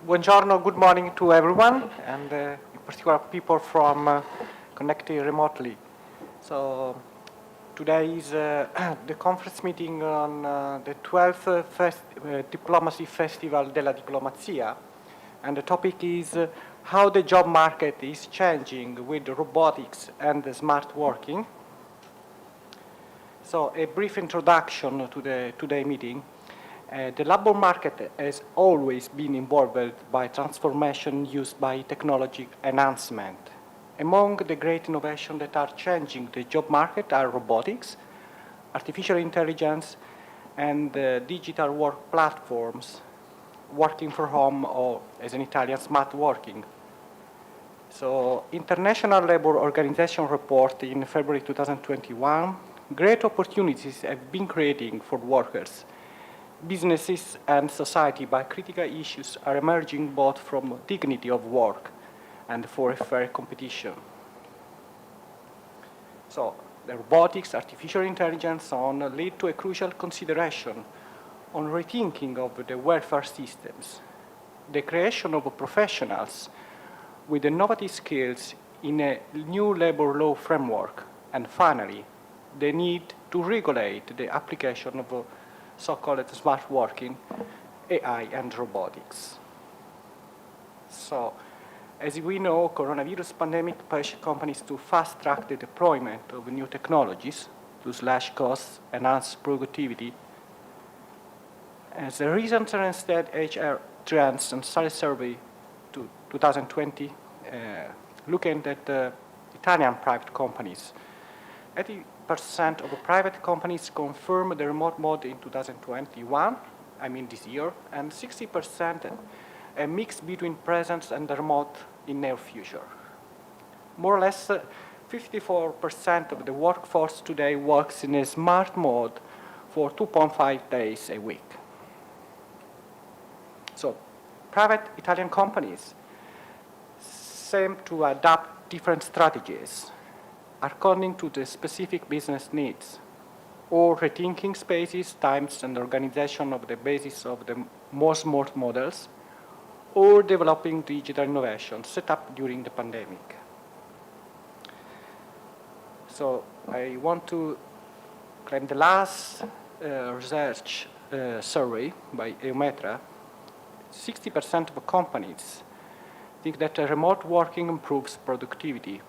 Buongiorno, good morning to everyone, and in particular people from connected remotely. So today is the conference meeting on the 12th Diplomacy Festival della Diplomazia, and the topic is how the job market is changing with robotics and smart working. So a brief introduction to the today meeting. The labor market has always been involved by transformation used by technology enhancement. Among the great innovations that are changing the job market are robotics, artificial intelligence, and digital work platforms, working from home, or as in Italian, smart working. So, International Labour Organization report in February 2021, great opportunities have been creating for workers. Businesses and society by critical issues are emerging both from dignity of work and for a fair competition. So the robotics, artificial intelligence, so on lead to a crucial consideration on rethinking of the welfare systems, the creation of professionals with innovative skills in a new labor law framework, and finally, the need to regulate the application of so-called smart working, AI and robotics. So, as we know, coronavirus pandemic pushed companies to fast-track the deployment of new technologies to slash costs, enhance productivity. As a recent Randstad HR Trends and Salary Survey to 2020, looking at Italian private companies, 80% of private companies confirmed the remote mode in 2021, I mean this year, and 60% a mix between presence and remote in near future. More or less 54% of the workforce today works in a smart mode for 2.5 days a week. So private Italian companies seem to adapt different strategies according to the specific business needs, or rethinking spaces, times, and organization of the basis of the more smart models, or developing digital innovations set up during the pandemic. So I want to claim the last research survey by Eumetra. 60% of companies think that remote working improves productivity.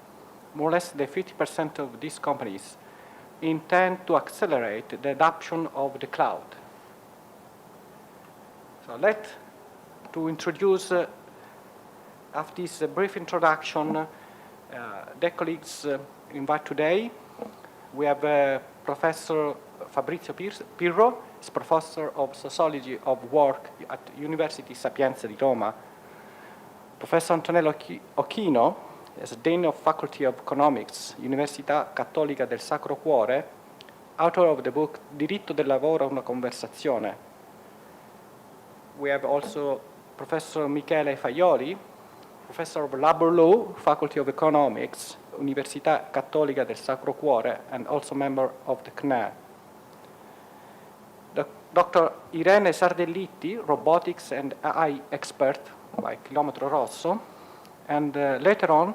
More or less, the 50% of these companies intend to accelerate the adoption of the cloud. So to introduce, after this brief introduction, the colleagues invite today. We have Professor Fabrizio Pirro, is Professor of Sociology of Work at University Sapienza di Roma. Professor Antonello Occhino, as Dean of Faculty of Economics, Università Cattolica del Sacro Cuore, author of the book Diritto del Lavoro, una conversazione. We have also Professor Michele Faioli, Professor of Labor Law, Faculty of Economics, Università Cattolica del Sacro Cuore, and also member of the CNE. Dr. Irene Sardeliti, Robotics and AI expert by Chilometro Rosso, and later on,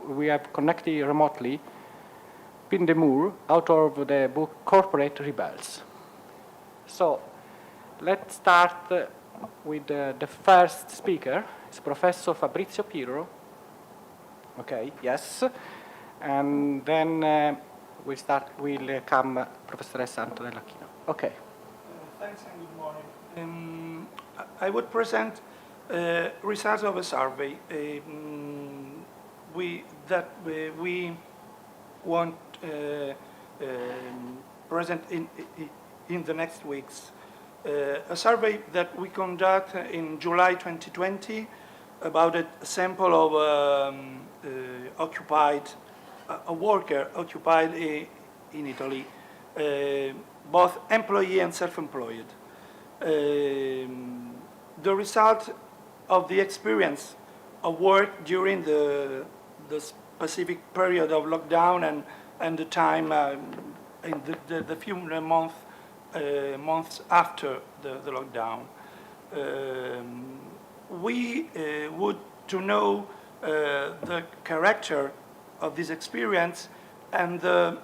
we have connected remotely Pin de Moore, author of the book Corporate Rebels. So let's start with the first speaker. It's Professor Fabrizio Pirro. Okay, yes. And then we'll come Professoressa Antonella Occhino. Okay. Thanks and good morning. I would present results of a survey we want present in the next weeks. A survey that we conduct in July 2020 about a sample of a worker occupied in Italy, both employee and self-employed. The result of the experience of work during the specific period of lockdown and the time in the few months after the lockdown. We would to know the character of this experience and the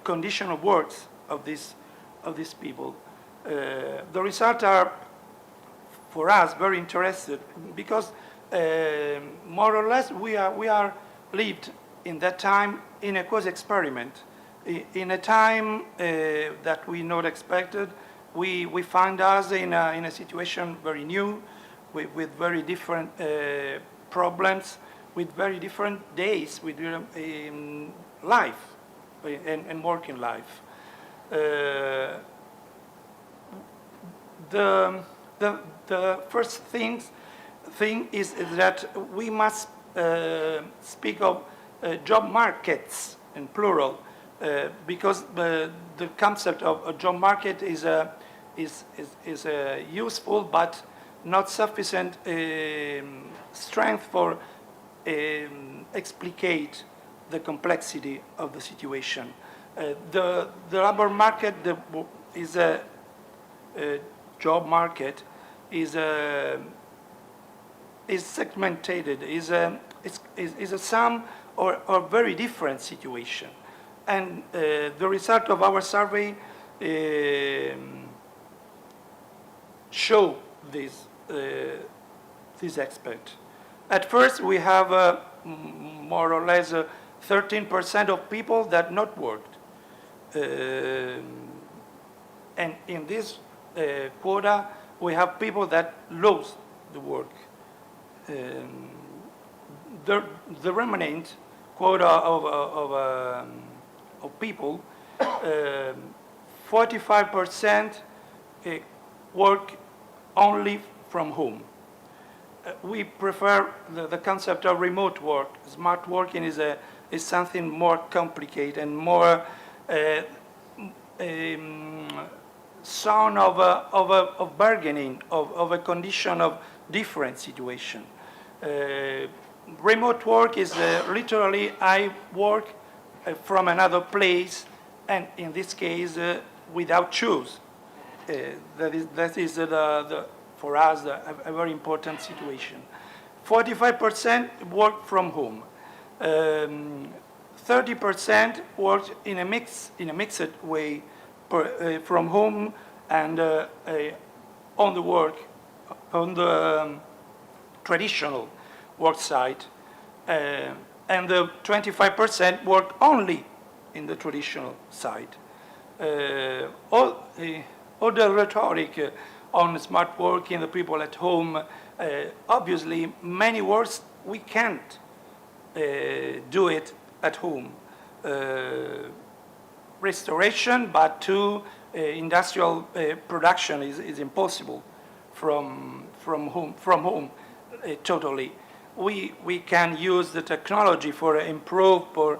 condition of work of these people. The results are, for us, very interesting because more or less we are lived in that time in a quasi-experiment. In a time that we not expected, we find us in a situation very new, with very different problems, with very different days, with life and working life. The first thing is that we must speak of job markets in plural, because the concept of a job market is useful but not sufficient strength for explicate the complexity of the situation. The labor market is a job market is segmented, is a sum or very different situation. And the result of our survey show this aspect. At first, we have more or less 13% of people that not worked. And in this quota, we have people that lose the work. The remnant quota of people, 45% work only from home. We prefer the concept of remote work. Smart working is something more complicated and more son of bargaining, of a condition of different situation. Remote work is literally I work from another place, and in this case, without choose. That is for us a very important situation. 45% work from home. 30% work in a mixed way from home and on the traditional work site, and the 25% work only in the traditional site. All the rhetoric on smart working, the people at home, obviously many works we can't do it at home. Restoration, but to industrial production is impossible from home totally. We can use the technology for improve, for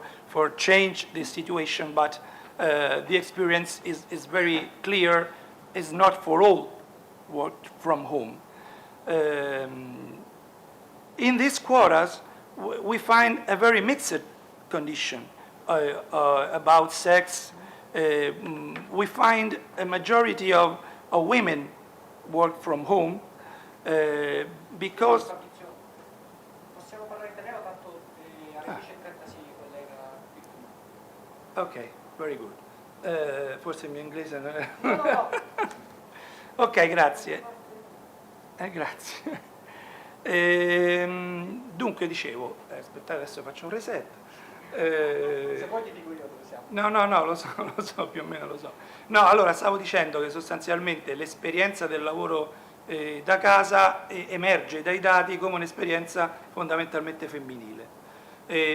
change the situation, but the experience is very clear, is not for all work from home. In these quotas, we find a very mixed condition about sex. We find a majority of women work from home because... Possiamo parlare italiano, tanto alle 10:30 si collega il film. Ok, very good. Forse il mio inglese non è... No. Ok, grazie. Grazie. Dunque, dicevo, aspettate, adesso faccio un reset. Se vuoi ti dico io dove siamo. No, lo so, più o meno lo so. No, allora, stavo dicendo che sostanzialmente l'esperienza del lavoro da casa emerge dai dati come un'esperienza fondamentalmente femminile.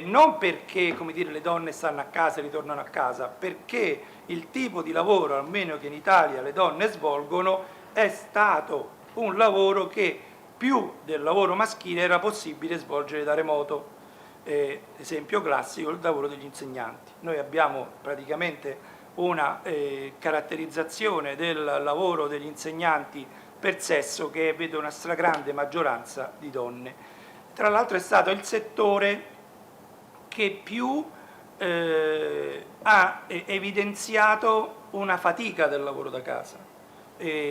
non perché, come dire, le donne stanno a casa e ritornano a casa, perché il tipo di lavoro, almeno che in Italia le donne svolgono, è stato un lavoro che più del lavoro maschile era possibile svolgere da remoto. Esempio classico, il lavoro degli insegnanti. Noi abbiamo praticamente una caratterizzazione del lavoro degli insegnanti per sesso che vede una stragrande maggioranza di donne. Tra l'altro è stato il settore che più ha evidenziato una fatica del lavoro da casa,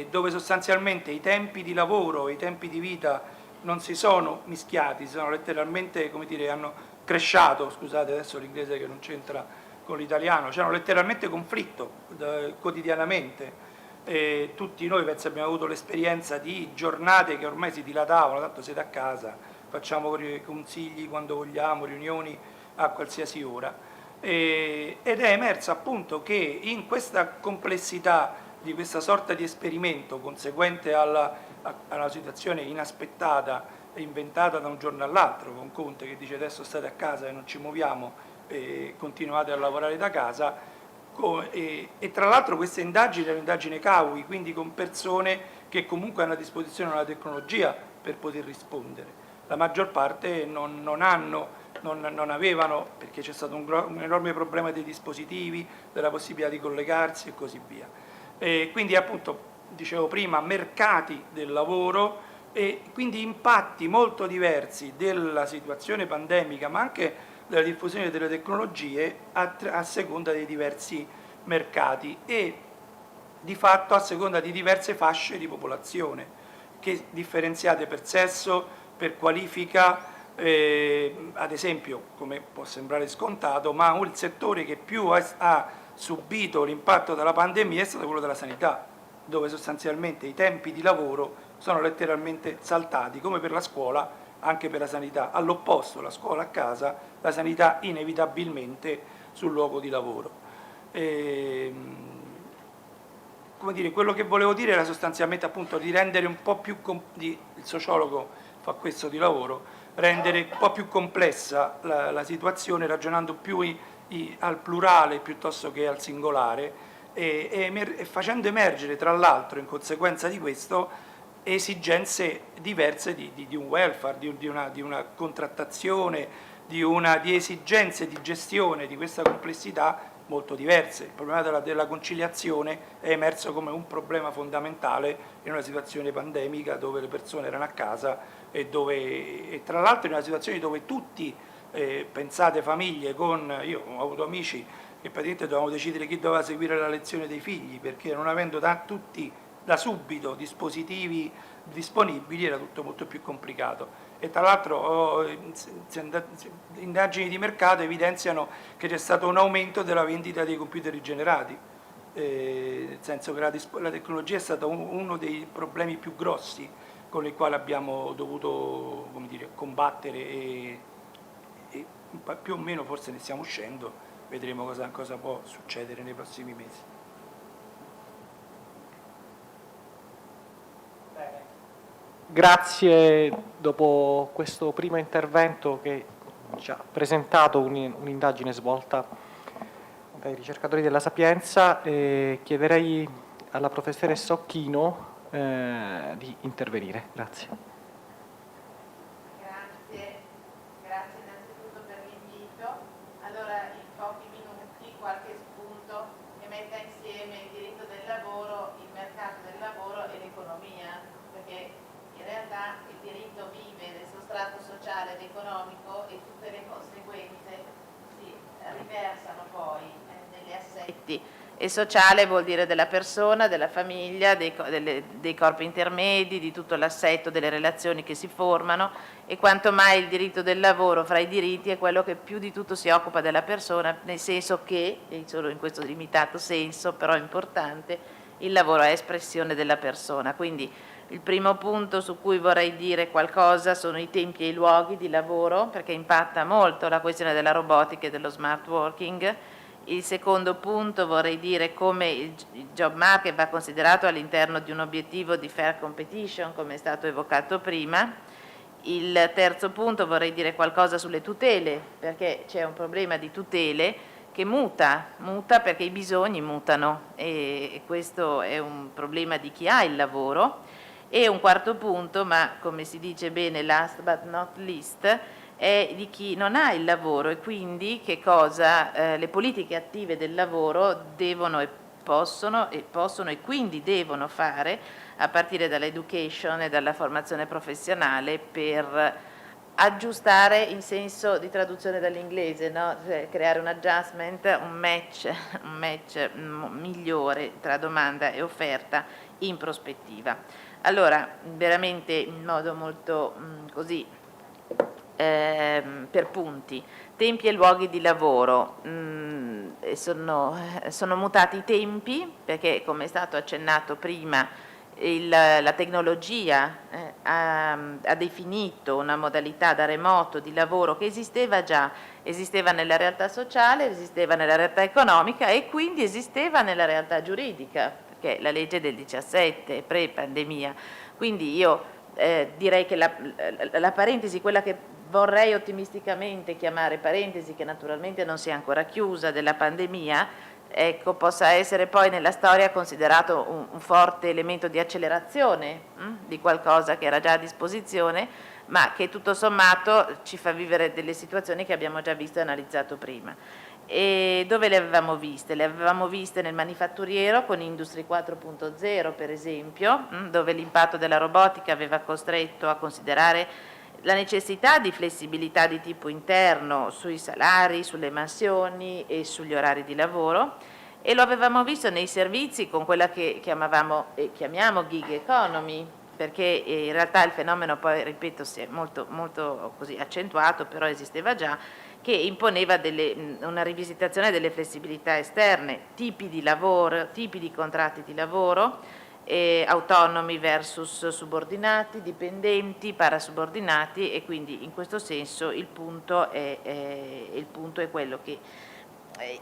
dove sostanzialmente i tempi di lavoro e i tempi di vita non si sono mischiati, si sono letteralmente, come dire, hanno cresciato, scusate adesso l'inglese che non c'entra con l'italiano, c'hanno letteralmente conflitto quotidianamente. Tutti noi penso abbiamo avuto l'esperienza di giornate che ormai si dilatavano, tanto siete a casa, facciamo consigli quando vogliamo, riunioni a qualsiasi ora. Ed è emerso appunto che in questa complessità di questa sorta di esperimento conseguente alla situazione inaspettata e inventata da un giorno all'altro, con Conte che dice adesso state a casa e non ci muoviamo e continuate a lavorare da casa, e tra l'altro queste indagini erano indagini CAUI, quindi con persone che comunque hanno a disposizione la tecnologia per poter rispondere. La maggior parte non avevano, perché c'è stato un enorme problema dei dispositivi, della possibilità di collegarsi e così via. Quindi appunto, dicevo prima, mercati del lavoro e quindi impatti molto diversi della situazione pandemica, ma anche della diffusione delle tecnologie a seconda dei diversi mercati e di fatto a seconda di diverse fasce di popolazione, che differenziate per sesso, per qualifica, ad esempio, come può sembrare scontato, ma il settore che più ha subito l'impatto della pandemia è stato quello della sanità, dove sostanzialmente i tempi di lavoro sono letteralmente saltati, come per la scuola, anche per la sanità. All'opposto, la scuola a casa, la sanità inevitabilmente sul luogo di lavoro. Come dire, quello che volevo dire era sostanzialmente appunto di rendere un po' più, il sociologo fa questo di lavoro, rendere un po' più complessa la situazione ragionando più al plurale piuttosto che al singolare e facendo emergere tra l'altro in conseguenza di questo esigenze diverse di un welfare, di una contrattazione, di esigenze di gestione di questa complessità molto diverse. Il problema della conciliazione è emerso come un problema fondamentale in una situazione pandemica dove le persone erano a casa e tra l'altro in una situazione dove tutti, pensate famiglie io ho avuto amici che praticamente dovevamo decidere chi doveva seguire la lezione dei figli perché non avendo tutti da subito dispositivi disponibili era tutto molto più complicato. E tra l'altro indagini di mercato evidenziano che c'è stato un aumento della vendita dei computer rigenerati, nel senso che la tecnologia è stato uno dei problemi più grossi con i quali abbiamo dovuto, come dire, combattere e più o meno forse ne stiamo uscendo, vedremo cosa può succedere nei prossimi mesi. Grazie, dopo questo primo intervento che ci ha presentato un'indagine svolta dai ricercatori della Sapienza, chiederei alla professoressa Occhino di intervenire. Grazie. Grazie innanzitutto per l'invito. Allora, in pochi minuti qualche spunto che metta insieme il diritto del lavoro, il mercato del lavoro e l'economia, perché in realtà il diritto vive del suo strato sociale ed economico e tutte le conseguenze si riversano poi negli assetti. E sociale vuol dire della persona, della famiglia, dei corpi intermedi, di tutto l'assetto delle relazioni che si formano e quanto mai il diritto del lavoro fra i diritti è quello che più di tutto si occupa della persona, nel senso che, e solo in questo limitato senso, però importante, il lavoro è espressione della persona. Quindi il primo punto su cui vorrei dire qualcosa sono i tempi e i luoghi di lavoro, perché impatta molto la questione della robotica e dello smart working. Il secondo punto vorrei dire come il job market va considerato all'interno di un obiettivo di fair competition, come è stato evocato prima. Il terzo punto, vorrei dire qualcosa sulle tutele, perché c'è un problema di tutele che muta perché i bisogni mutano e questo è un problema di chi ha il lavoro. E un quarto punto, ma come si dice bene last but not least, è di chi non ha il lavoro e quindi che cosa le politiche attive del lavoro devono e possono e quindi devono fare a partire dall'education e dalla formazione professionale per aggiustare in senso di traduzione dall'inglese, no? Cioè, creare un adjustment, un match migliore tra domanda e offerta in prospettiva. Allora, veramente in modo molto così per punti, tempi e luoghi di lavoro, sono mutati i tempi perché, come è stato accennato prima, la tecnologia ha definito una modalità da remoto di lavoro che esisteva già, esisteva nella realtà sociale, esisteva nella realtà economica e quindi esisteva nella realtà giuridica, perché la legge del 17 pre-pandemia. Quindi io direi che la parentesi, quella che vorrei ottimisticamente chiamare parentesi, che naturalmente non si è ancora chiusa, della pandemia, ecco, possa essere poi nella storia considerato un forte elemento di accelerazione di qualcosa che era già a disposizione, ma che tutto sommato ci fa vivere delle situazioni che abbiamo già visto e analizzato prima. E dove le avevamo viste? Le avevamo viste nel manifatturiero con Industry 4.0 per esempio, dove l'impatto della robotica aveva costretto a considerare la necessità di flessibilità di tipo interno sui salari, sulle mansioni e sugli orari di lavoro, e lo avevamo visto nei servizi con quella che chiamavamo e chiamiamo gig economy, perché in realtà il fenomeno poi, ripeto, si è molto così accentuato, però esisteva già, che imponeva una rivisitazione delle flessibilità esterne, tipi di lavoro, tipi di contratti di lavoro, autonomi versus subordinati, dipendenti, parasubordinati, e quindi in questo senso il punto è quello che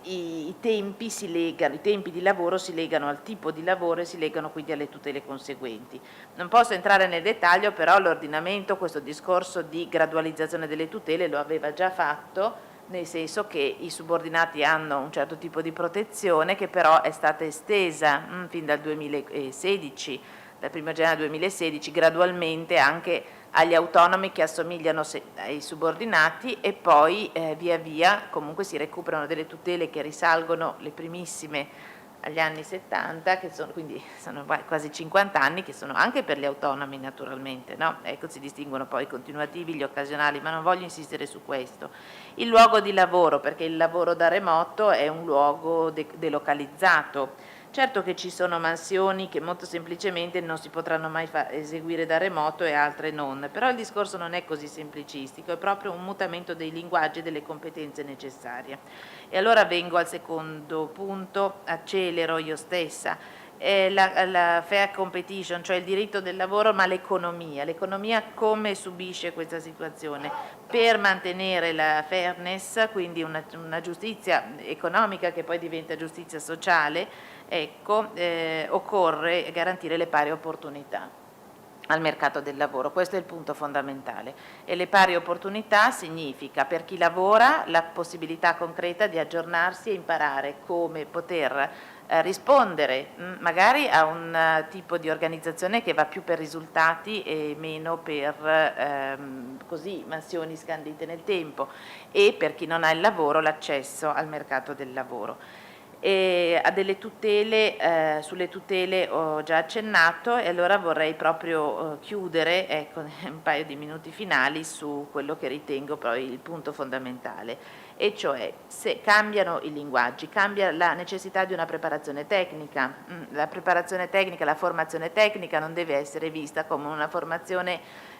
i tempi di lavoro si legano al tipo di lavoro e si legano quindi alle tutele conseguenti. Non posso entrare nel dettaglio, però l'ordinamento questo discorso di gradualizzazione delle tutele lo aveva già fatto, nel senso che i subordinati hanno un certo tipo di protezione che però è stata estesa fin dal 2016, dal 1 gennaio 2016, gradualmente anche agli autonomi che assomigliano ai subordinati, e poi via via comunque si recuperano delle tutele che risalgono le primissime agli anni 70, che quindi sono quasi 50 anni, che sono anche per gli autonomi naturalmente, no? Ecco, si distinguono poi i continuativi, gli occasionali, ma non voglio insistere su questo. Il luogo di lavoro, perché il lavoro da remoto è un luogo delocalizzato. Certo che ci sono mansioni che molto semplicemente non si potranno mai eseguire da remoto e altre non, però il discorso non è così semplicistico, è proprio un mutamento dei linguaggi e delle competenze necessarie. E allora vengo al secondo punto, accelero io stessa, la fair competition, cioè il diritto del lavoro, ma l'economia come subisce questa situazione per mantenere la fairness, quindi una giustizia economica che poi diventa giustizia sociale. Ecco, occorre garantire le pari opportunità al mercato del lavoro, questo è il punto fondamentale, e le pari opportunità significa per chi lavora la possibilità concreta di aggiornarsi e imparare come poter rispondere magari a un tipo di organizzazione che va più per risultati e meno per così mansioni scandite nel tempo, e per chi non ha il lavoro l'accesso al mercato del lavoro. E a delle tutele, sulle tutele ho già accennato, e allora vorrei proprio chiudere, ecco, un paio di minuti finali su quello che ritengo poi il punto fondamentale, e cioè se cambiano i linguaggi, cambia la necessità di una preparazione tecnica. La preparazione tecnica, la formazione tecnica non deve essere vista come una formazione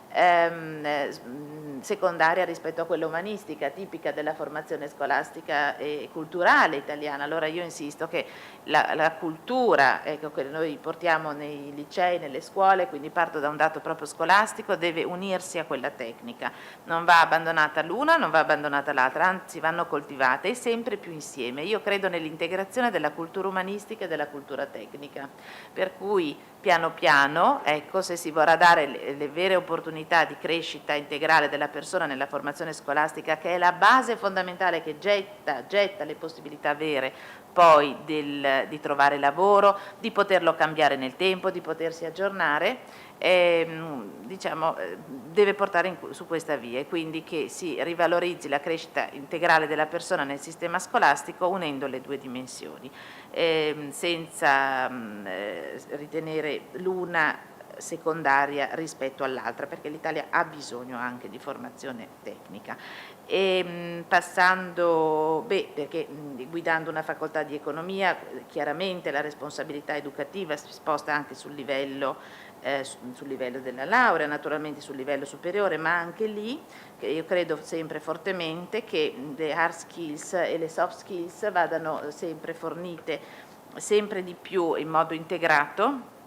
secondaria rispetto a quella umanistica, tipica della formazione scolastica e culturale italiana. Allora io insisto che la cultura, ecco, che noi portiamo nei licei, nelle scuole, quindi parto da un dato proprio scolastico, deve unirsi a quella tecnica, non va abbandonata l'una, non va abbandonata l'altra, anzi vanno coltivate e sempre più insieme. Io credo nell'integrazione della cultura umanistica e della cultura tecnica, per cui piano piano, ecco, se si vorrà dare le vere opportunità opportunità di crescita integrale della persona nella formazione scolastica, che è la base fondamentale che getta le possibilità vere poi di trovare lavoro, di poterlo cambiare nel tempo, di potersi aggiornare, diciamo, deve portare su questa via, e quindi che si rivalorizzi la crescita integrale della persona nel sistema scolastico unendo le due dimensioni, senza ritenere l'una secondaria rispetto all'altra, perché l'Italia ha bisogno anche di formazione tecnica. Passando, perché guidando una facoltà di economia, chiaramente la responsabilità educativa si sposta anche sul livello della laurea, naturalmente sul livello superiore, ma anche lì io credo sempre fortemente che le hard skills e le soft skills vadano sempre fornite sempre di più in modo integrato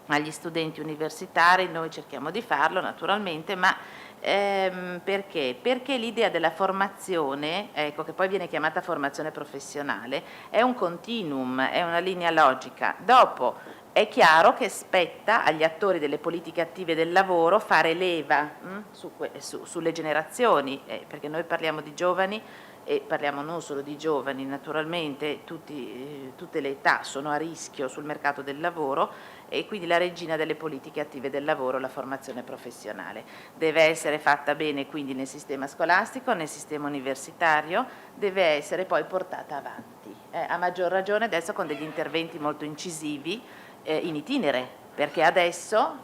agli studenti universitari. Noi cerchiamo di farlo naturalmente, ma perché? Perché l'idea della formazione, ecco, che poi viene chiamata formazione professionale, è un continuum, è una linea logica. Dopo è chiaro che spetta agli attori delle politiche attive del lavoro fare leva sulle generazioni, perché noi parliamo di giovani e parliamo non solo di giovani, naturalmente tutte le età sono a rischio sul mercato del lavoro, e quindi la regina delle politiche attive del lavoro, la formazione professionale. Deve essere fatta bene quindi nel sistema scolastico, nel sistema universitario, deve essere poi portata avanti, a maggior ragione adesso con degli interventi molto incisivi in itinere, perché adesso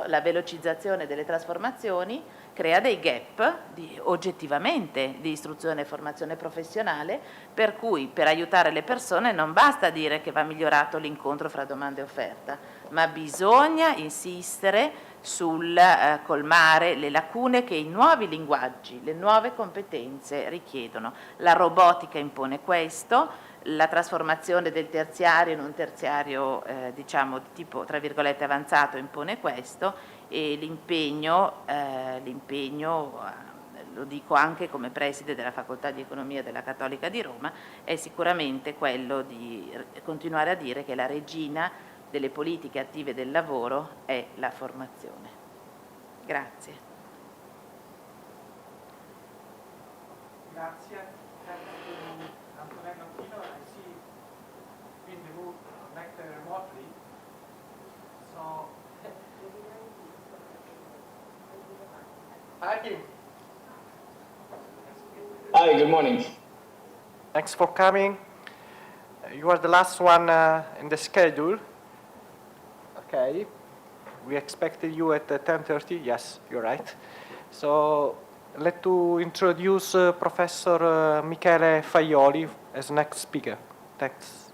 la velocizzazione delle trasformazioni crea dei gap oggettivamente di istruzione e formazione professionale, per cui per aiutare le persone non basta dire che va migliorato l'incontro fra domanda e offerta, ma bisogna insistere sul colmare le lacune che i nuovi linguaggi, le nuove competenze richiedono. La robotica impone questo, la trasformazione del terziario in un terziario diciamo di tipo tra virgolette avanzato impone questo, e l'impegno lo dico anche come preside della facoltà di economia della Cattolica di Roma, è sicuramente quello di continuare a dire che la regina delle politiche attive del lavoro è la formazione. Grazie. Grazie. Antonello Chino, I see in the room connected remotely. So, hi. Hi, good morning. Thanks for coming. You are the last one in the schedule. Okay. We expected you at 10:30. Yes, you're right. So, let to introduce Professor Michele Faioli as next speaker. Thanks.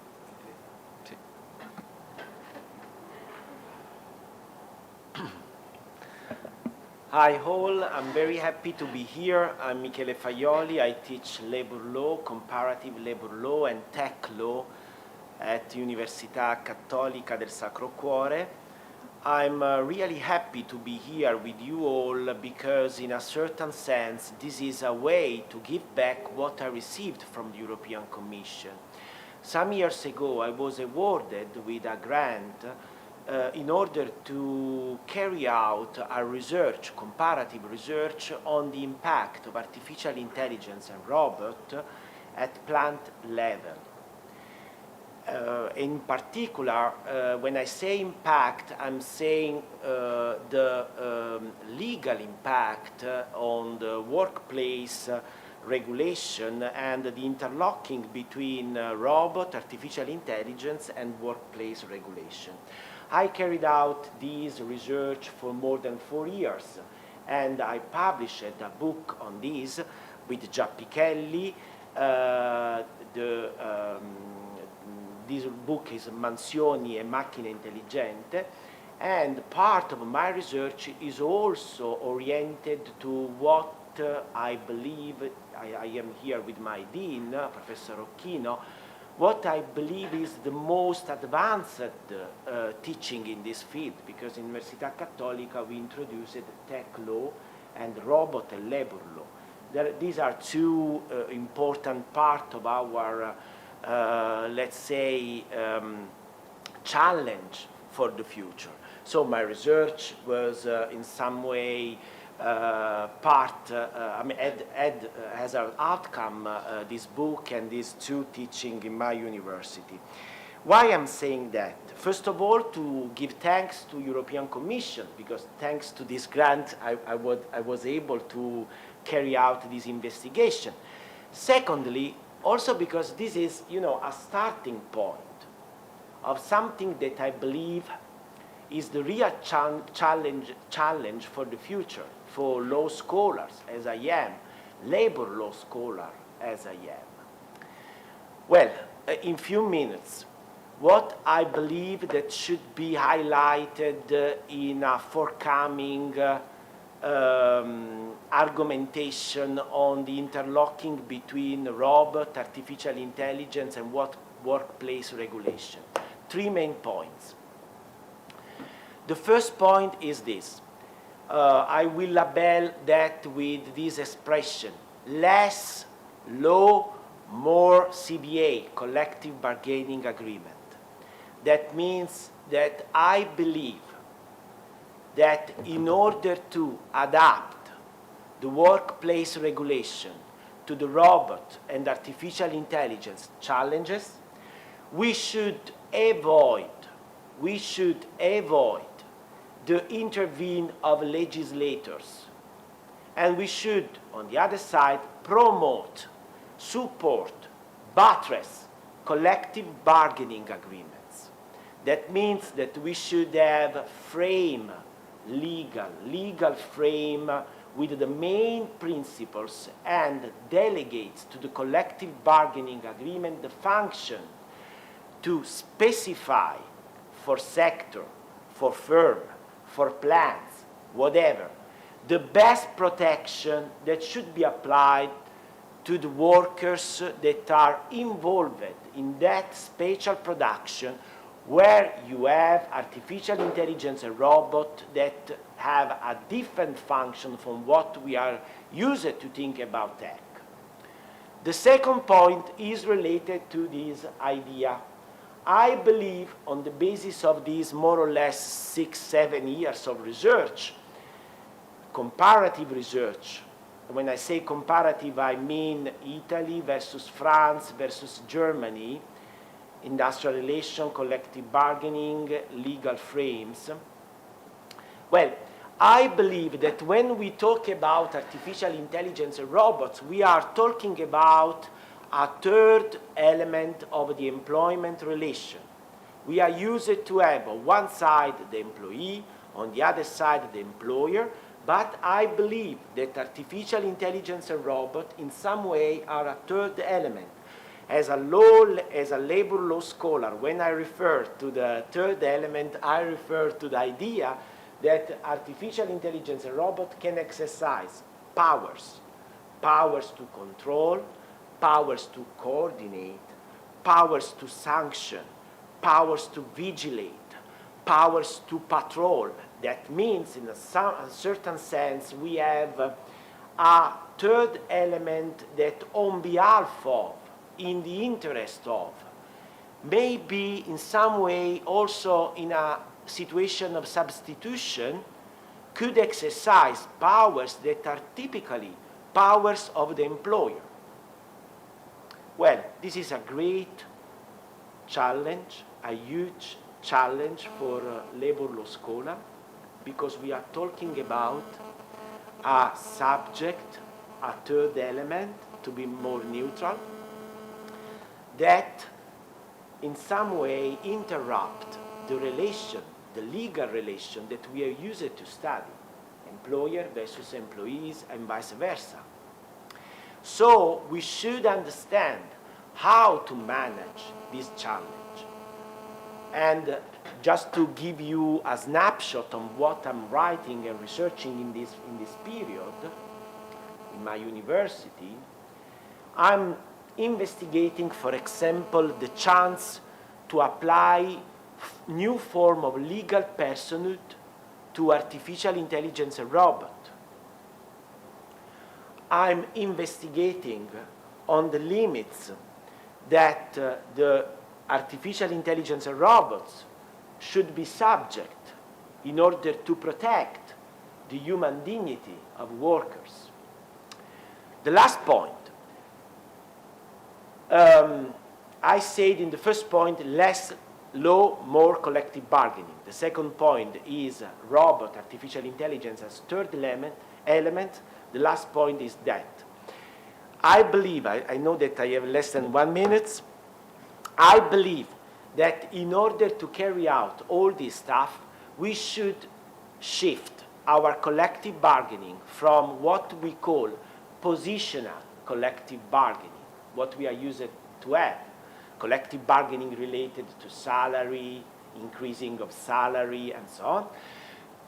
Hi all, I'm very happy to be here. I'm Michele Faioli. I teach labor law, comparative labor law and tech law at Università Cattolica del Sacro Cuore. I'm really happy to be here with you all because in a certain sense this is a way to give back what I received from the European Commission. Some years ago I was awarded with a grant in order to carry out a research, comparative research on the impact of artificial intelligence and robot at plant level. In particular, when I say impact, I'm saying the legal impact on the workplace regulation and the interlocking between robot, artificial intelligence, and workplace regulation. I carried out this research for more than 4 years, and I published a book on this with Giappichelli. This book is Mansioni e Macchina Intelligente, and part of my research is also oriented to what I believe, I am here with my dean, Professor Occhino, what I believe is the most advanced teaching in this field, because in Università Cattolica we introduced tech law and robot and labor law. These are two important parts of our let's say, challenge for the future. So my research was in some way has an outcome this book and these two teaching in my university. Why I'm saying that? First of all, to give thanks to European Commission, because thanks to this grant, I was able to carry out this investigation. Secondly, also because this is, a starting point of something that I believe is the real challenge for the future, for law scholars as I am, labor law scholar as I am. Well, in few minutes, what I believe that should be highlighted in a forthcoming argumentation on the interlocking between robot, artificial intelligence, and workplace regulation. 3 main points. The first point is this. I will label that with this expression: less law, more CBA, collective bargaining agreement. That means that I believe that in order to adapt the workplace regulation to the robot and artificial intelligence challenges, we should avoid the intervene of legislators. And we should, on the other side, promote, support, buttress collective bargaining agreements. That means that we should have legal frame with the main principles and delegates to the collective bargaining agreement the function to specify for sector, for firm, for plans, whatever, the best protection that should be applied to the workers that are involved in that spatial production where you have artificial intelligence and robot that have a different function from what we are used to think about tech. The second point is related to this idea. I believe on the basis of these more or less 6-7 years of research, comparative research. When I say comparative, I mean Italy versus France versus Germany, industrial relation, collective bargaining, legal frames. Well, I believe that when we talk about artificial intelligence and robots, we are talking about a third element of the employment relation. We are used to have on one side the employee, on the other side the employer, but I believe that artificial intelligence and robot in some way are a third element. As a labor law scholar, when I refer to the third element, I refer to the idea that artificial intelligence and robot can exercise powers to control, powers to coordinate, powers to sanction, powers to vigilate, powers to patrol. That means, in a certain sense, we have a third element that on behalf of, in the interest of, maybe in some way also in a situation of substitution, could exercise powers that are typically powers of the employer. Well, this is a great challenge, a huge challenge for labor law scholar, because we are talking about a subject, a third element, to be more neutral, that in some way interrupt the relation, the legal relation that we are used to study, employer versus employees and vice versa. So we should understand how to manage this challenge. And just to give you a snapshot on what I'm writing and researching in this period, in my university, I'm investigating, for example, the chance to apply new form of legal personhood to artificial intelligence and robot. I'm investigating on the limits that the artificial intelligence and robots should be subject in order to protect the human dignity of workers. The last point, I said in the first point, less law, more collective bargaining. The second point is robot, artificial intelligence as third element. The last point is that. I believe, I know that I have less than 1 minute, I believe that in order to carry out all this stuff, we should shift our collective bargaining from what we call positional collective bargaining, what we are used to have, collective bargaining related to salary, increasing of salary, and so on,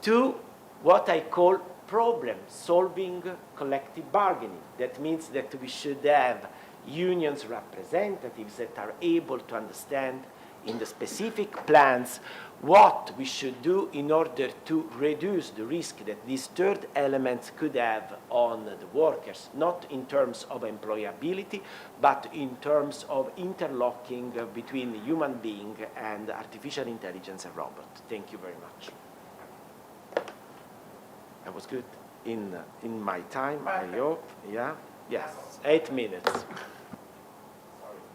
to what I call problem-solving collective bargaining. That means that we should have unions representatives that are able to understand in the specific plans what we should do in order to reduce the risk that these third elements could have on the workers, not in terms of employability, but in terms of interlocking between human being and artificial intelligence and robot. Thank you very much. I was good in my time, I hope. Yeah? Yes, 8 minutes.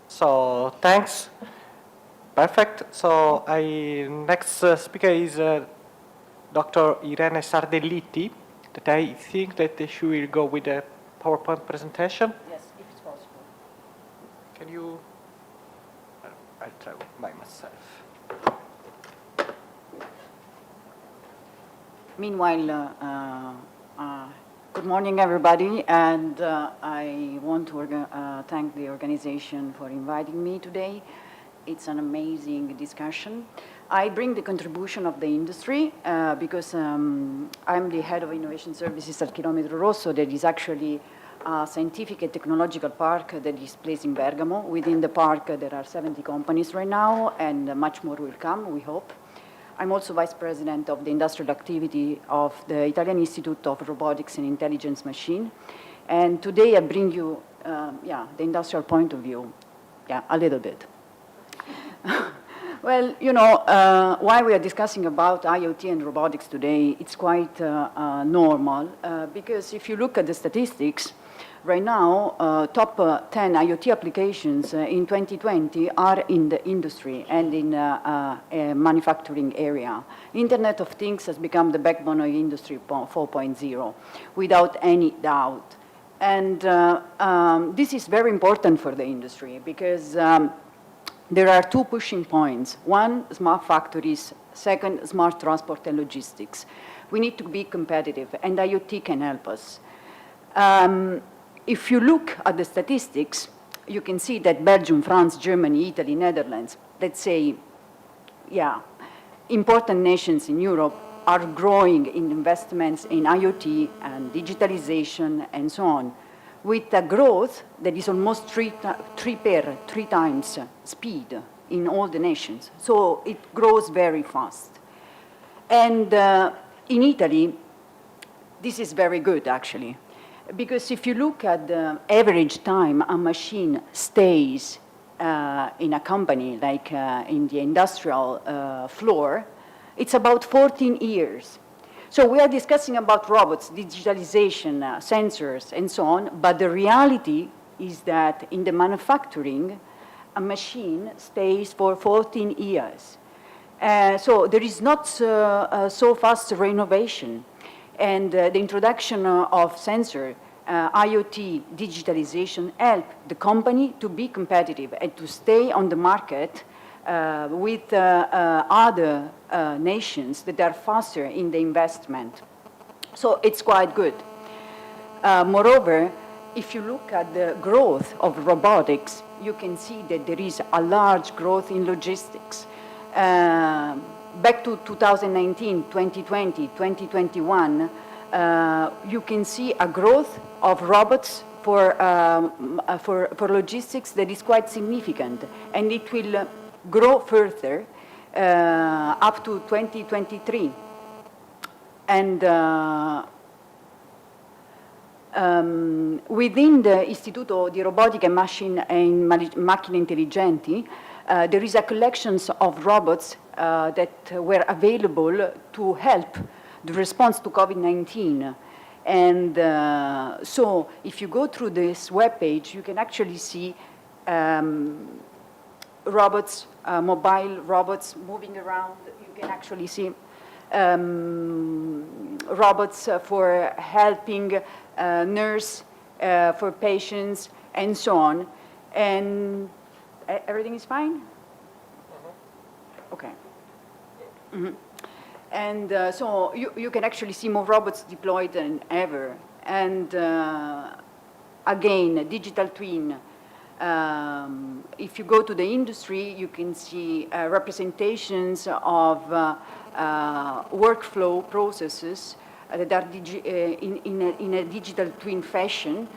So thanks. Perfect. So next speaker is Dr. Irene Sardeliti. That I think that she will go with a PowerPoint presentation. Yes, if it's possible. Can you? I'll try by myself. Meanwhile, good morning, everybody, and I want to thank the organization for inviting me today. It's an amazing discussion. I bring the contribution of the industry because I'm the head of innovation services at Chilometro Rosso. That is actually a scientific and technological park that is placed in Bergamo. Within the park, there are 70 companies right now, and much more will come, we hope. I'm also vice president of the industrial activity of the Italian Institute of Robotics and Intelligence Machine. And today I bring you, the industrial point of view, a little bit. Well, you know, why we are discussing about IoT and robotics today, it's quite normal, because if you look at the statistics, right now, top 10 IoT applications in 2020 are in the industry and in a manufacturing area. Internet of Things has become the backbone of Industry 4.0, without any doubt. And this is very important for the industry because there are two pushing points. One, smart factories. Second, smart transport and logistics. We need to be competitive, and IoT can help us. If you look at the statistics, you can see that Belgium, France, Germany, Italy, Netherlands, let's say, important nations in Europe are growing in investments in IoT and digitalization and so on, with a growth that is almost three times speed in all the nations. So it grows very fast. And in Italy, this is very good, actually, because if you look at the average time a machine stays in a company, like in the industrial floor, it's about 14 years. So we are discussing about robots, digitalization, sensors, and so on, but the reality is that in the manufacturing, a machine stays for 14 years. So there is not so fast renovation. And the introduction of sensor, IoT, digitalization help the company to be competitive and to stay on the market with other nations that are faster in the investment. So it's quite good. Moreover, if you look at the growth of robotics, you can see that there is a large growth in logistics. Back to 2019, 2020, 2021, you can see a growth of robots for logistics that is quite significant, and it will grow further up to 2023. And within the Istituto di Robotica e Macchine Intelligenti, there is a collection of robots that were available to help the response to COVID-19. And so if you go through this webpage, you can actually see robots, mobile robots moving around. You can actually see robots for helping nurse, for patients, and so on. And everything is fine? Okay. Mm-hmm. And so you can actually see more robots deployed than ever. And again, a digital twin. If you go to the industry, you can see representations of workflow processes that are in a digital twin fashion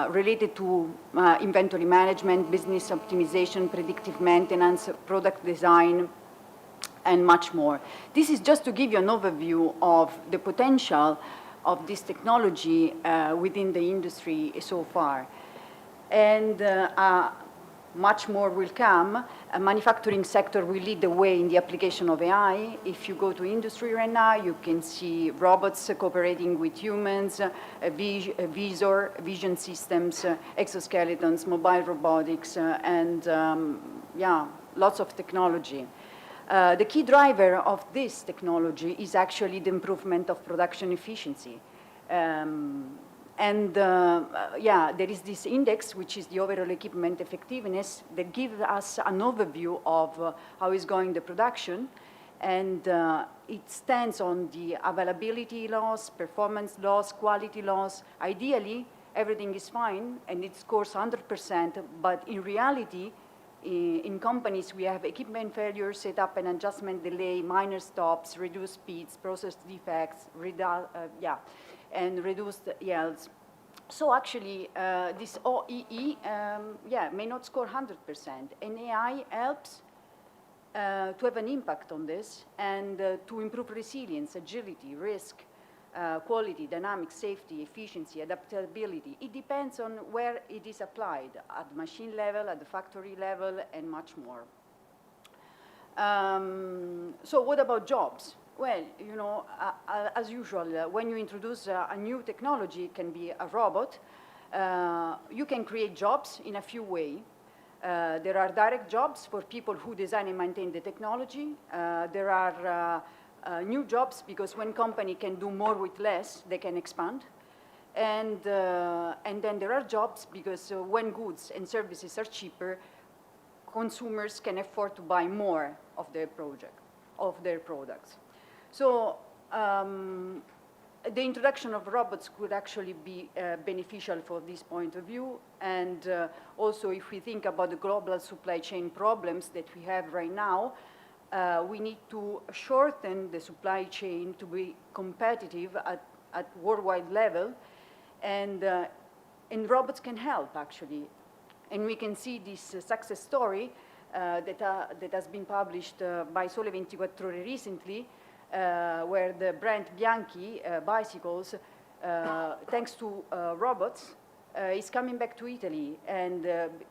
related to inventory management, business optimization, predictive maintenance, product design, and much more. This is just to give you an overview of the potential of this technology within the industry so far. And much more will come. A manufacturing sector will lead the way in the application of AI. If you go to industry right now, you can see robots cooperating with humans, vision systems, exoskeletons, mobile robotics, and yeah, lots of technology. The key driver of this technology is actually the improvement of production efficiency. Yeah, there is this index, which is the overall equipment effectiveness, that gives us an overview of how is going the production. And it stands on the availability loss, performance loss, quality loss. Ideally, everything is fine, and it scores 100%. But in reality, in companies, we have equipment failure, setup and adjustment delay, minor stops, reduced speeds, process defects, and reduced yields. So actually, this OEE may not score 100%, and AI helps to have an impact on this and to improve resilience, agility, risk, quality, dynamics, safety, efficiency, adaptability. It depends on where it is applied, at the machine level, at the factory level, and much more. So what about jobs? Well, you know, as usual, when you introduce a new technology, it can be a robot, you can create jobs in a few ways. There are direct jobs for people who design and maintain the technology. There are new jobs because when company can do more with less, they can expand. And then there are jobs because when goods and services are cheaper, consumers can afford to buy more of their products. So the introduction of robots could actually be beneficial for this point of view. And also, if we think about the global supply chain problems that we have right now, we need to shorten the supply chain to be competitive at worldwide level. And robots can help, actually. And we can see this success story that has been published by Sole 24 Ore recently, where the brand Bianchi bicycles, thanks to robots, is coming back to Italy and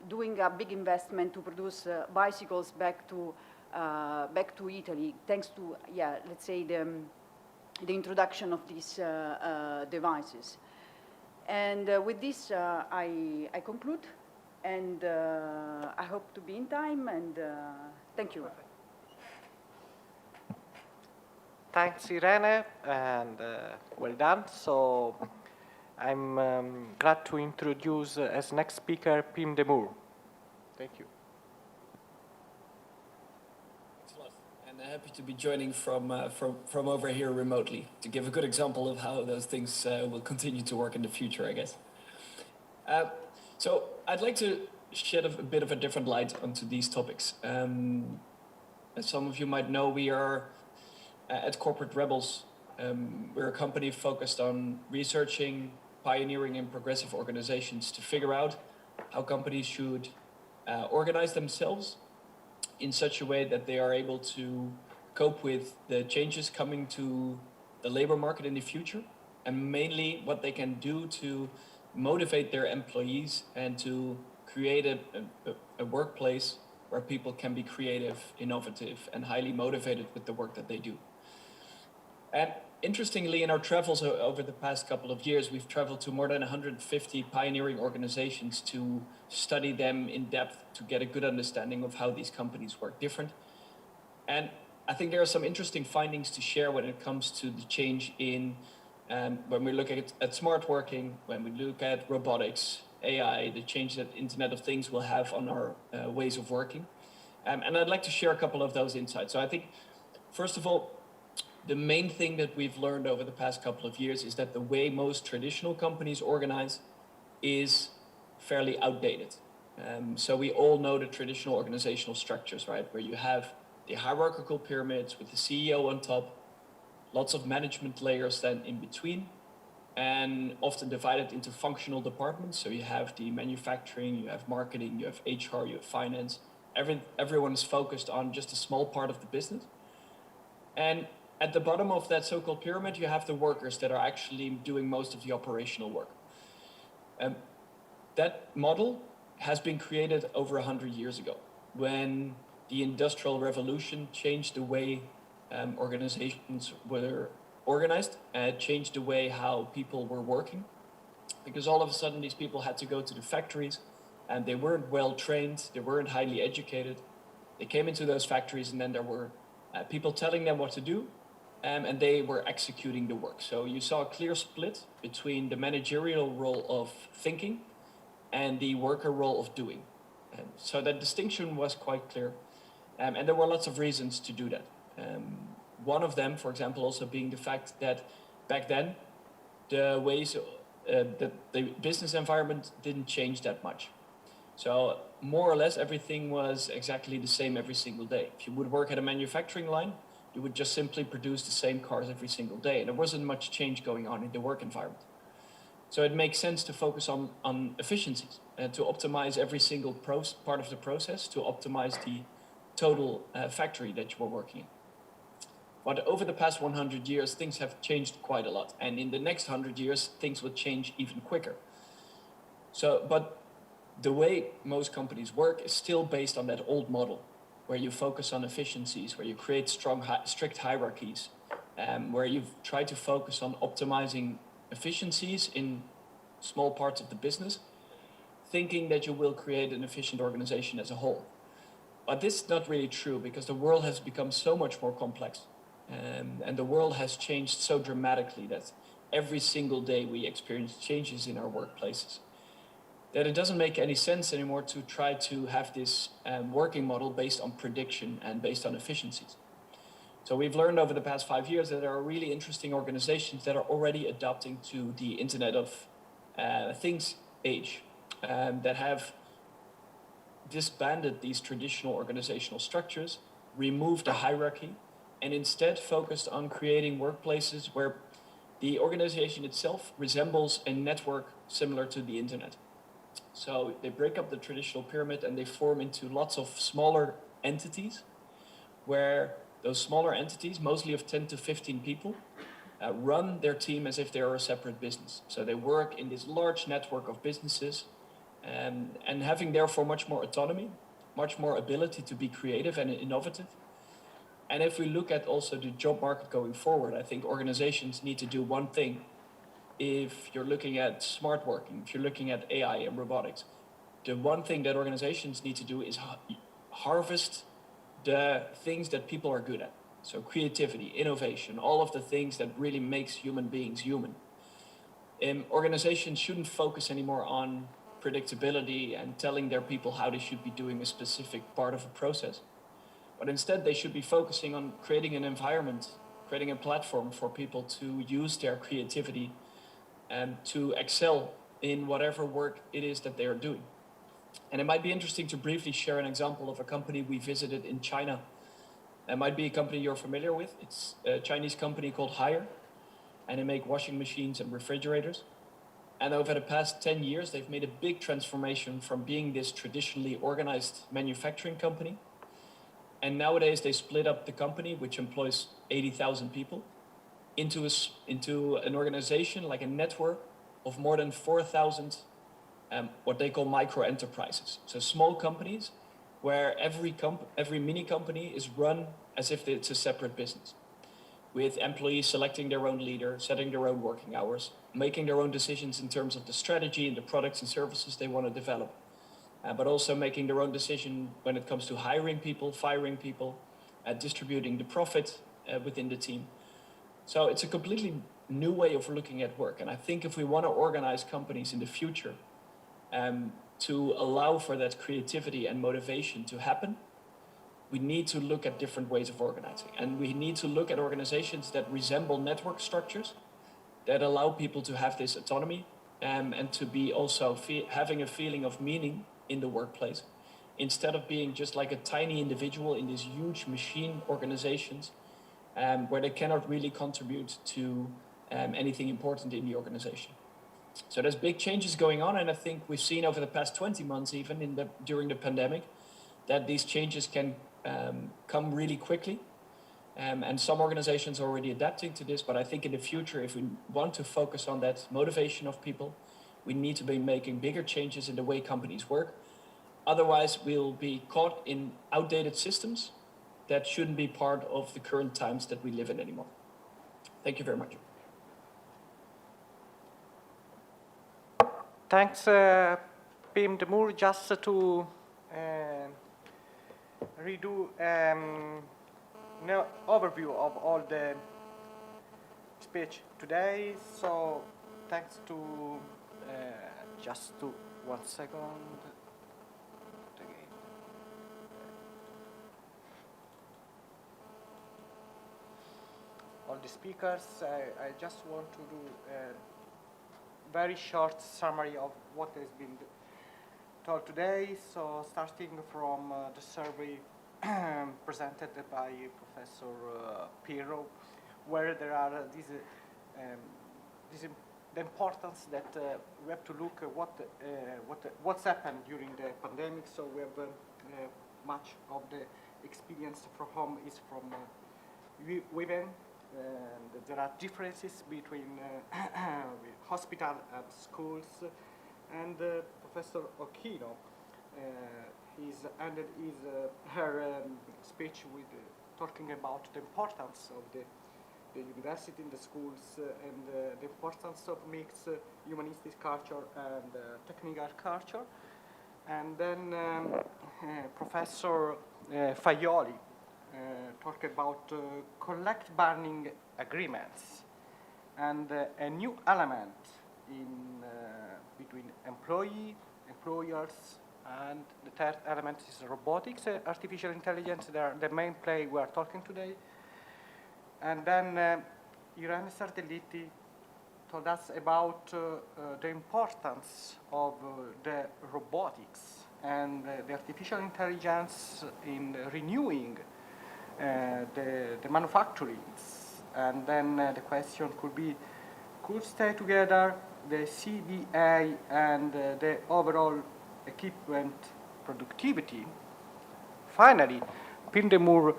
doing a big investment to produce bicycles back to Italy, thanks to, let's say, the introduction of these devices. And with this, I conclude, and I hope to be in time, and thank you. Thanks, Irene, and well done. So I'm glad to introduce as next speaker Pim Demour. Thank you. Thanks a lot. And happy to be joining from over here remotely to give a good example of how those things will continue to work in the future, I guess. So I'd like to shed a bit of a different light onto these topics. As some of you might know, we are at Corporate Rebels. We're a company focused on researching, pioneering, and progressive organizations to figure out how companies should organize themselves in such a way that they are able to cope with the changes coming to the labor market in the future, and mainly what they can do to motivate their employees and to create a workplace where people can be creative, innovative, and highly motivated with the work that they do. And interestingly, in our travels over the past couple of years, we've traveled to more than 150 pioneering organizations to study them in depth to get a good understanding of how these companies work different. And I think there are some interesting findings to share when it comes to the change in when we look at smart working, when we look at robotics, AI, the change that Internet of Things will have on our ways of working. And I'd like to share a couple of those insights. So I think, first of all, the main thing that we've learned over the past couple of years is that the way most traditional companies organize is fairly outdated. So we all know the traditional organizational structures, right? Where you have the hierarchical pyramids with the CEO on top, lots of management layers then in between, and often divided into functional departments. So you have the manufacturing, you have marketing, you have HR, you have finance. Everyone is focused on just a small part of the business. And at the bottom of that so-called pyramid, you have the workers that are actually doing most of the operational work. That model has been created over 100 years ago, when the Industrial Revolution changed the way organizations were organized, changed the way how people were working, because all of a sudden these people had to go to the factories, and they weren't well trained, they weren't highly educated. They came into those factories, and then there were people telling them what to do, and they were executing the work. So you saw a clear split between the managerial role of thinking and the worker role of doing. So that distinction was quite clear, and there were lots of reasons to do that. One of them, for example, also being the fact that back then, the ways that the business environment didn't change that much. So more or less everything was exactly the same every single day. If you would work at a manufacturing line, you would just simply produce the same cars every single day. There wasn't much change going on in the work environment. So it makes sense to focus on efficiencies and to optimize every single part of the process, to optimize the total factory that you were working in. But over the past 100 years, things have changed quite a lot. And in the next 100 years, things will change even quicker. But the way most companies work is still based on that old model, where you focus on efficiencies, where you create strict hierarchies, where you try to focus on optimizing efficiencies in small parts of the business, thinking that you will create an efficient organization as a whole. But this is not really true, because the world has become so much more complex, and the world has changed so dramatically that every single day we experience changes in our workplaces, that it doesn't make any sense anymore to try to have this working model based on prediction and based on efficiencies. So we've learned over the past 5 years that there are really interesting organizations that are already adapting to the Internet of Things age, that have disbanded these traditional organizational structures, removed the hierarchy, and instead focused on creating workplaces where the organization itself resembles a network similar to the Internet. So they break up the traditional pyramid and they form into lots of smaller entities, where those smaller entities, mostly of 10 to 15 people, run their team as if they are a separate business. So they work in this large network of businesses, and having therefore much more autonomy, much more ability to be creative and innovative. And if we look at also the job market going forward, I think organizations need to do one thing. If you're looking at smart working, if you're looking at AI and robotics, the one thing that organizations need to do is harvest the things that people are good at. So creativity, innovation, all of the things that really makes human beings human. Organizations shouldn't focus anymore on predictability and telling their people how they should be doing a specific part of a process. But instead, they should be focusing on creating an environment, creating a platform for people to use their creativity and to excel in whatever work it is that they are doing. And it might be interesting to briefly share an example of a company we visited in China. It might be a company you're familiar with. It's a Chinese company called Haier, and they make washing machines and refrigerators. And over the past 10 years, they've made a big transformation from being this traditionally organized manufacturing company. And nowadays they split up the company, which employs 80,000 people, into an organization, like a network of more than 4,000 what they call micro enterprises. So small companies where every mini company is run as if it's a separate business, with employees selecting their own leader, setting their own working hours, making their own decisions in terms of the strategy and the products and services they want to develop, but also making their own decision when it comes to hiring people, firing people, distributing the profit within the team. So it's a completely new way of looking at work. And I think if we want to organize companies in the future to allow for that creativity and motivation to happen, we need to look at different ways of organizing. And we need to look at organizations that resemble network structures, that allow people to have this autonomy and to be also having a feeling of meaning in the workplace, instead of being just like a tiny individual in these huge machine organizations where they cannot really contribute to anything important in the organization. So there's big changes going on, and I think we've seen over the past 20 months, even during the pandemic, that these changes can come really quickly. And some organizations are already adapting to this, but I think in the future, if we want to focus on that motivation of people, we need to be making bigger changes in the way companies work. Otherwise, we'll be caught in outdated systems that shouldn't be part of the current times that we live in anymore. Thank you very much. Thanks, Pim de Moor. Just to redo an overview of all the speech today. So thanks to, just to 1 second. All the speakers, I just want to do a very short summary of what has been told today. So starting from the survey presented by Professor Piero, where there are the importance that we have to look at what's happened during the pandemic. So we have much of the experience from home is from women. And there are differences between hospital and schools. And Professor Occhino, he's ended her speech with talking about the importance of the university in the schools and the importance of mixed humanistic culture and technical culture. And then Professor Faioli talk about collect bargaining agreements and a new element in between employers, and the third element is robotics, artificial intelligence. They are the main play we are talking today. And then Irene Sardeliti told us about the importance of the robotics and the artificial intelligence in renewing the manufacturing. And then the question could be, could stay together the CBA and the overall equipment productivity? Finally, Pim de Moor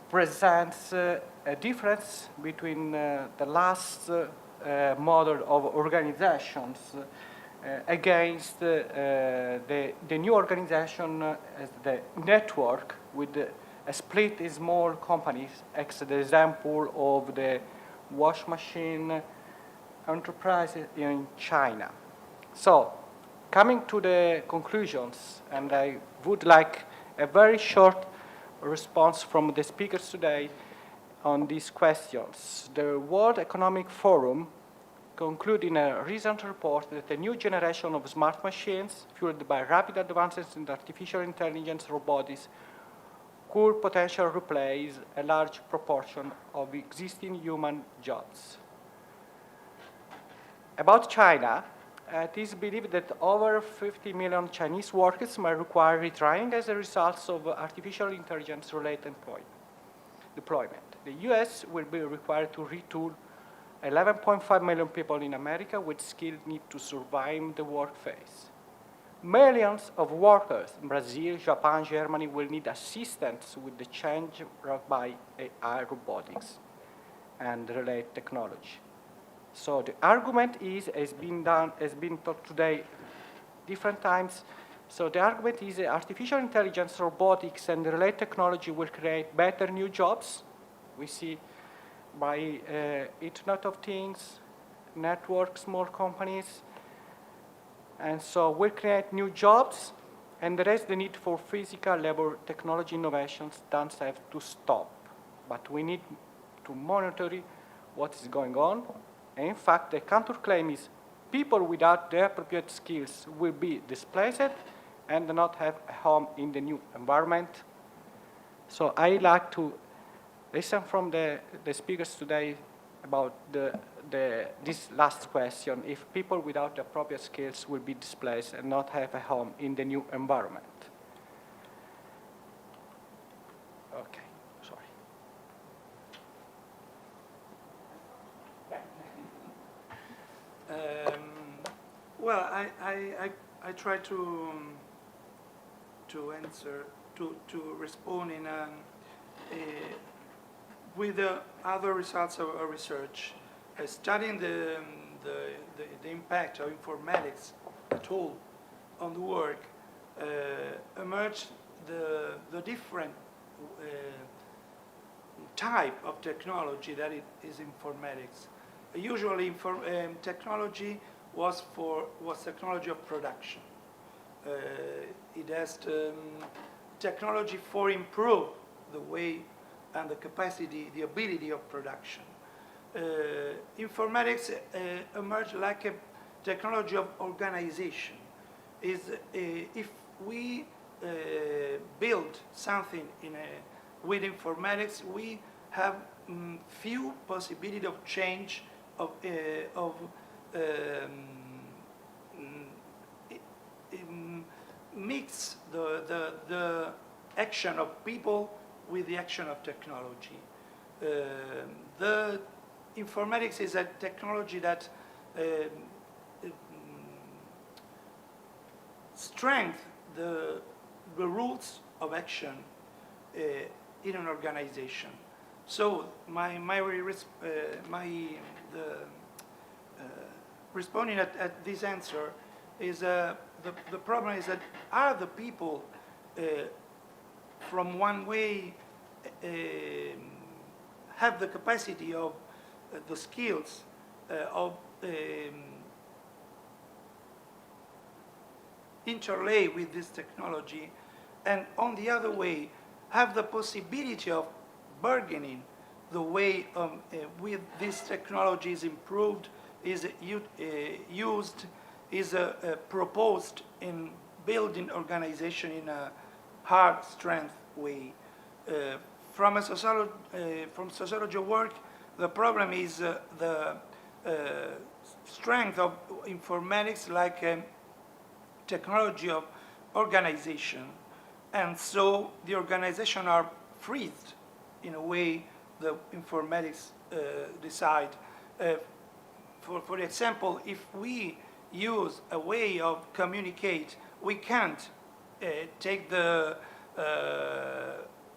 presents a difference between the last model of organizations against the new organization as the network with a split in small companies, as the example of the wash machine enterprise in China. So, coming to the conclusions, and I would like a very short response from the speakers today on these questions. The World Economic Forum concluded in a recent report that a new generation of smart machines, fueled by rapid advances in artificial intelligence, robotics, could potentially replace a large proportion of existing human jobs. About China, it is believed that over 50 million Chinese workers may require retraining as a result of artificial intelligence-related deployment. The US will be required to retool 11.5 million people in America with skills needed to survive the work phase. Millions of workers in Brazil, Japan, Germany will need assistance with the change brought by AI, robotics, and related technology. So the argument has been taught today different times. So the argument is artificial intelligence, robotics, and the related technology will create better new jobs. We see by Internet of Things, network, small companies, and so we'll create new jobs, and there is the need for physical labor technology innovations don't have to stop. But we need to monitor what is going on. And in fact, the counterclaim is people without the appropriate skills will be displaced and not have a home in the new environment. So I like to listen from the speakers today about this last question, if people without the appropriate skills will be displaced and not have a home in the new environment. Okay, sorry. Well, I try to answer, to respond in with the other results of our research. Studying the impact of informatics tool on the work, emerged the different type of technology that it is informatics. Usually, technology was technology of production. It has technology for improve the way and the capacity, the ability of production. Informatics emerged like a technology of organization. If we build something with informatics, we have few possibility of change mix the action of people with the action of technology. The informatics is a technology that strengthens the rules of action in an organization. So responding at this answer is the problem is that are the people from one way have the capacity of the skills of interlay with this technology, and on the other way have the possibility of bargaining the way with this technology is improved, is used, is proposed in building organization in a hard strength way. From sociology work, the problem is the strength of informatics like technology of organization, and so the organization are freezed in a way the informatics decide. For example, if we use a way of communicate, we can't take the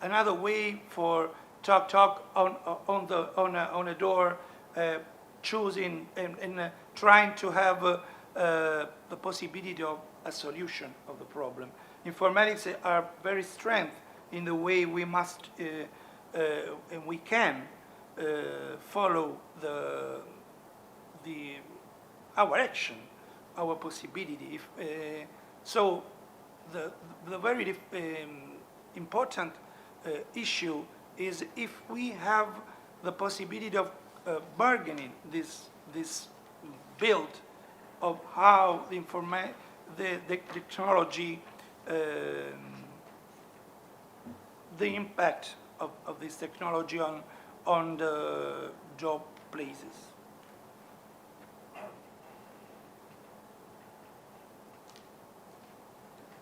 another way for talk on a door, choosing and trying to have the possibility of a solution of the problem. Informatics are very strength in the way we must and we can follow our action, our possibility. So the very important issue is if we have the possibility of bargaining this build of how the technology, the impact of this technology on the job places.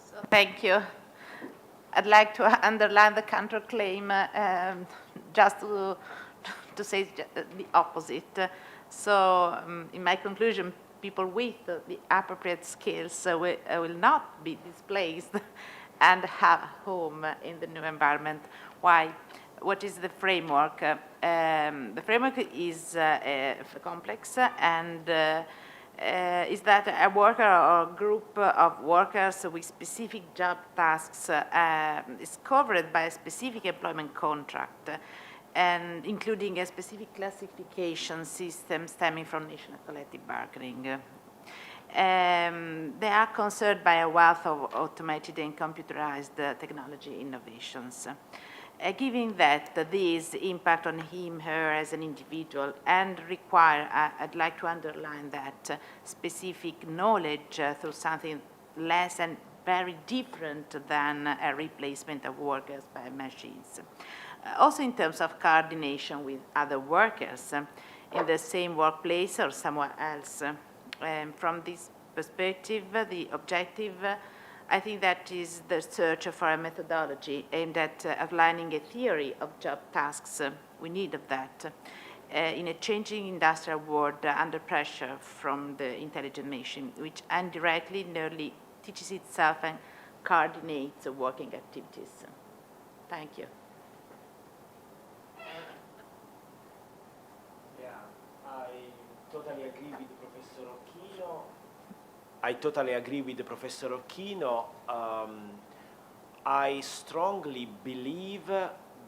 So thank you. I'd like to underline the counterclaim just to say the opposite. So in my conclusion, people with the appropriate skills will not be displaced and have a home in the new environment. Why? What is the framework? The framework is complex, and is that a worker or a group of workers with specific job tasks is covered by a specific employment contract, and including a specific classification system stemming from national collective bargaining. They are concerned by a wealth of automated and computerized technology innovations. Given that these impact on him, her as an individual and require, I'd like to underline that, specific knowledge through something less and very different than a replacement of workers by machines. Also in terms of coordination with other workers in the same workplace or somewhere else. From this perspective, the objective, I think that is the search for a methodology aimed at outlining a theory of job tasks. We need of that in a changing industrial world under pressure from the intelligent machine, which indirectly nearly teaches itself and coordinates working activities. Thank you. Yeah, I totally agree with Professor Occhino. I totally agree with Professor Occhino. I strongly believe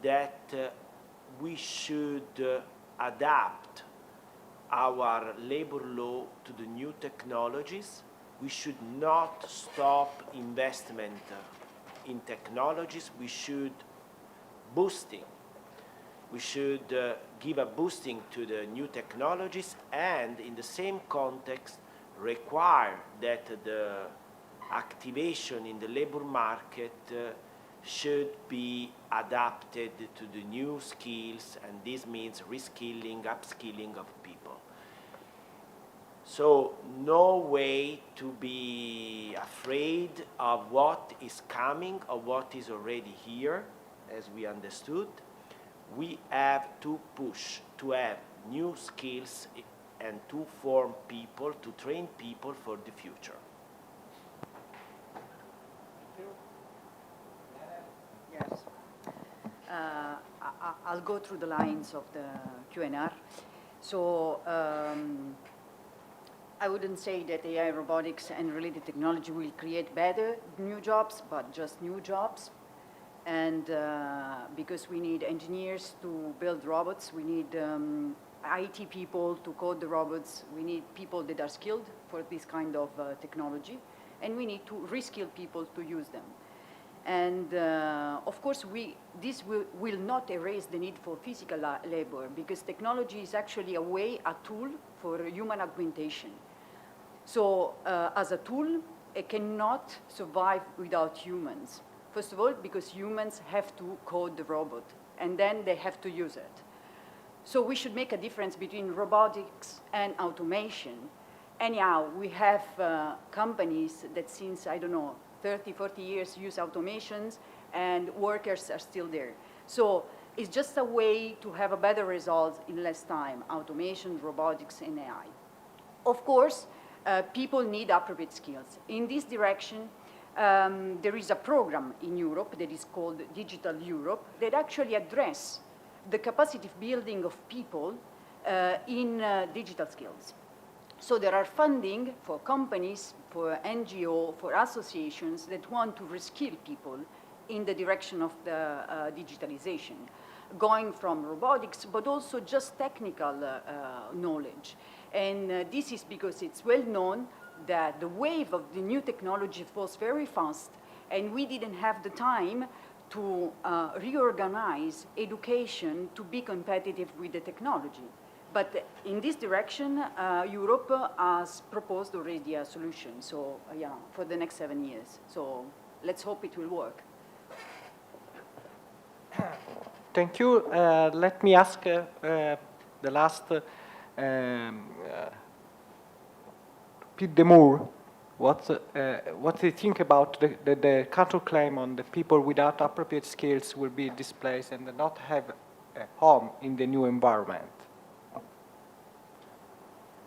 that we should adapt our labor law to the new technologies. We should not stop investment in technologies. We should boosting. We should give a boosting to the new technologies, and in the same context require that the activation in the labor market should be adapted to the new skills, and this means reskilling, upskilling of people. So no way to be afraid of what is coming, of what is already here, as we understood. We have to push to have new skills and to form people, to train people for the future. Yes. I'll go through the lines of the Q&R. So I wouldn't say that AI, robotics, and related technology will create better new jobs, but just new jobs. And because we need engineers to build robots, we need IT people to code the robots, we need people that are skilled for this kind of technology, and we need to reskill people to use them. And of course, this will not erase the need for physical labor, because technology is actually a tool for human augmentation. So as a tool, it cannot survive without humans. First of all, because humans have to code the robot, and then they have to use it. So we should make a difference between robotics and automation. Anyhow, we have companies that since, 30, 40 years use automations, and workers are still there. So it's just a way to have a better result in less time, automation, robotics, and AI. Of course, people need appropriate skills. In this direction, there is a program in Europe that is called Digital Europe that actually address the capacity building of people in digital skills. So there are funding for companies, for NGO, for associations that want to reskill people in the direction of the digitalization, going from robotics, but also just technical knowledge. And this is because it's well known that the wave of the new technology was very fast, and we didn't have the time to reorganize education to be competitive with the technology. But in this direction, Europe has proposed already a solution, so for the next 7 years. So let's hope it will work. Thank you. Let me ask the last Pete Demure, what do you think about the counterclaim on the people without appropriate skills will be displaced and not have a home in the new environment?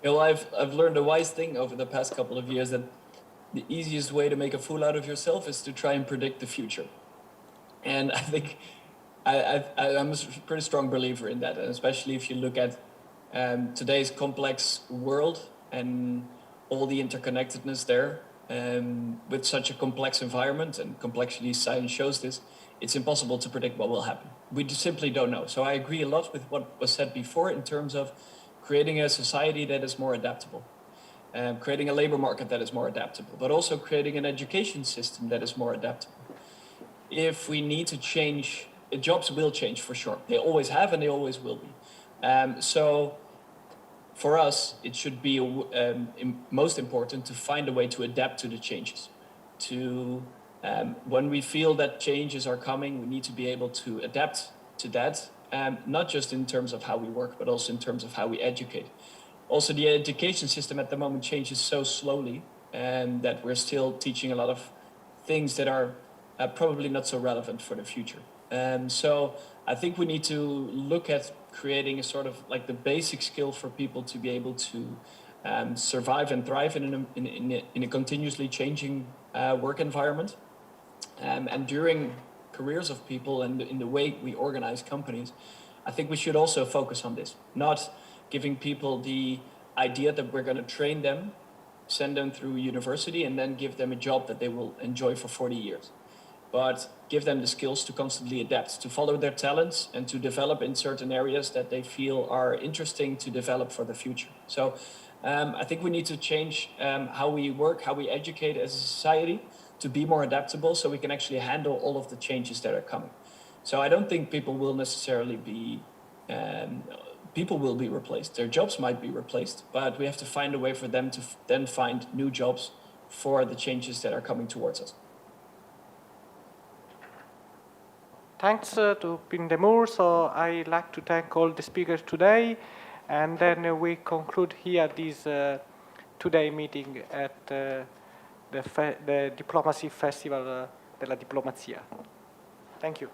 Well, I've learned a wise thing over the past couple of years, that the easiest way to make a fool out of yourself is to try and predict the future. And I think I'm a pretty strong believer in that, and especially if you look at today's complex world and all the interconnectedness there. With such a complex environment, and complexity science shows this, it's impossible to predict what will happen. We just simply don't know. So I agree a lot with what was said before in terms of creating a society that is more adaptable, creating a labor market that is more adaptable, but also creating an education system that is more adaptable. If we need to change, jobs will change for sure. They always have and they always will be. So for us, it should be most important to find a way to adapt to the changes. When we feel that changes are coming, we need to be able to adapt to that, not just in terms of how we work, but also in terms of how we educate. Also, the education system at the moment changes so slowly, that we're still teaching a lot of things that are probably not so relevant for the future. So I think we need to look at creating a sort of like the basic skill for people to be able to survive and thrive in a continuously changing work environment. And during careers of people and in the way we organize companies, I think we should also focus on this, not giving people the idea that we're going to train them, send them through university, and then give them a job that they will enjoy for 40 years. But give them the skills to constantly adapt, to follow their talents, and to develop in certain areas that they feel are interesting to develop for the future. So I think we need to change how we work, how we educate as a society to be more adaptable so we can actually handle all of the changes that are coming. So I don't think people will necessarily be, people will be replaced. Their jobs might be replaced, but we have to find a way for them to then find new jobs for the changes that are coming towards us. Thanks to Pindemur. So I'd like to thank all the speakers today, and then we conclude here this today meeting at the Diplomacy Festival della Diplomazia. Thank you.